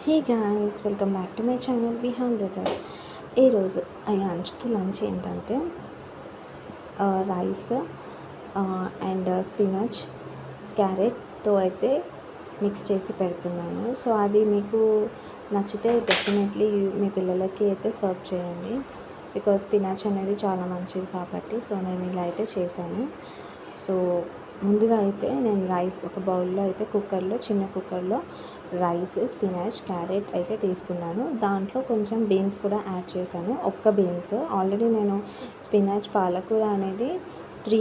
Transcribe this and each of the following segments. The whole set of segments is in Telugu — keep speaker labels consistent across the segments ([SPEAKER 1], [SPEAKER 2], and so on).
[SPEAKER 1] Hey guys, welcome back to my channel Bihan brothers. ఈరోజు అయాన్ష్కి లంచ్ ఏంటంటే రైస్ అండ్ స్పినచ్ క్యారెట్తో అయితే మిక్స్ చేసి పెడుతున్నాను. సో అది మీకు నచ్చితే డెఫినెట్లీ మీ పిల్లలకి అయితే సర్వ్ చేయండి. బికాజ్ స్పినచ్ అనేది చాలా మంచిది కాబట్టి సో నేను ఇలా అయితే చేశాను. సో ముందుగా అయితే నేను రైస్ ఒక బౌల్లో అయితే చిన్న కుక్కర్లో రైస్, స్పినాచ్, క్యారెట్ అయితే తీసుకున్నాను. దాంట్లో కొంచెం బీన్స్ కూడా యాడ్ చేశాను. ఒక్క బీన్స్ ఆల్రెడీ నేను స్పినాచ్, పాలకూర అనేది 3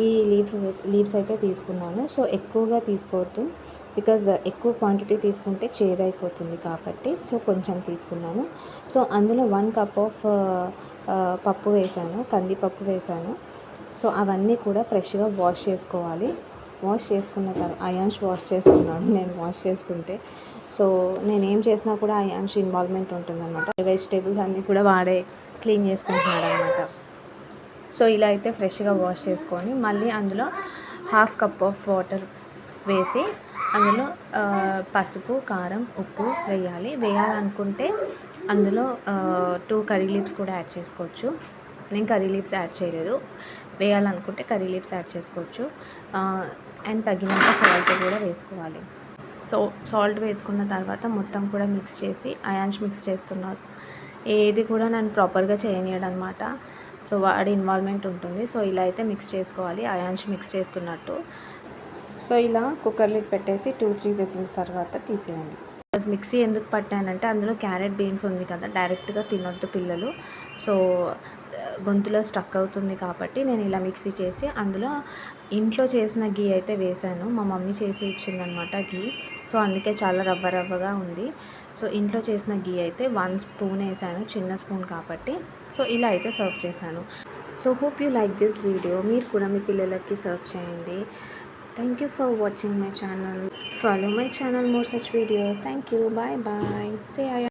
[SPEAKER 1] లీవ్స్ అయితే తీసుకున్నాను. సో ఎక్కువగా తీసుకోవద్దు, బికాజ్ ఎక్కువ క్వాంటిటీ తీసుకుంటే చేదైపోతుంది కాబట్టి సో కొంచెం తీసుకున్నాను. సో అందులో 1 కప్ ఆఫ్ పప్పు వేసాను, కందిపప్పు వేసాను. సో అవన్నీ కూడా ఫ్రెష్గా వాష్ చేసుకోవాలి. వాష్ చేసుకున్న తర్వాత అయాన్ష్ వాష్ చేస్తున్నాడు, నేను వాష్ చేస్తుంటే. సో నేనేం చేసినా కూడా అయాన్ష్ ఇన్వాల్వ్మెంట్ ఉంటుందన్నమాట. వెజిటేబుల్స్ అన్నీ కూడా వాడే క్లీన్ చేసుకుంటున్నాడు అనమాట. సో ఇలా అయితే ఫ్రెష్గా వాష్ చేసుకొని మళ్ళీ అందులో 1/2 కప్ ఆఫ్ వాటర్ వేసి అందులో పసుపు, కారం, ఉప్పు వేయాలనుకుంటే అందులో 2 కర్రీ లీవ్స్ కూడా యాడ్ చేసుకోవచ్చు. నేను కర్రీ లీవ్స్ యాడ్ చేయలేదు. వేయాలనుకుంటే కర్రీ లీవ్స్ యాడ్ చేసుకోవచ్చు. అండ్ తగినంత సాల్ట్ కూడా వేసుకోవాలి. సో సాల్ట్ వేసుకున్న తర్వాత మొత్తం కూడా మిక్స్ చేసి అయాన్ష్ మిక్స్ చేస్తున్నారు. ఏది కూడా నన్ను ప్రాపర్గా చేయనీయడు అనమాట. సో వాడి ఇన్వాల్వ్మెంట్ ఉంటుంది. సో ఇలా అయితే మిక్స్ చేసుకోవాలి, అయాన్ష్ మిక్స్ చేస్తున్నట్టు. సో ఇలా కుక్కర్ లిడ్ పెట్టేసి 2-3 విజిల్స్ తర్వాత తీసేయండి. మిక్సీ ఎందుకు పట్టానంటే అందులో క్యారెట్, బీన్స్ ఉంది కదా, డైరెక్ట్గా తినొద్దు పిల్లలు. సో గొంతులో స్టక్ అవుతుంది కాబట్టి నేను ఇలా మిక్సీ చేసి అందులో ఇంట్లో చేసిన గీ అయితే వేసాను. మా మమ్మీ చేసి ఇచ్చిందనమాట గీ. సో అందుకే చాలా రవ్వగా ఉంది. సో ఇంట్లో చేసిన గీ అయితే 1 స్పూన్ వేసాను, చిన్న స్పూన్ కాబట్టి. సో ఇలా అయితే సర్వ్ చేశాను. So hope you like this video. మీరు కూడా మీ పిల్లలకి సర్వ్ చేయండి. Thank you for watching my channel. Follow my channel more such videos. Thank you. Bye bye. Say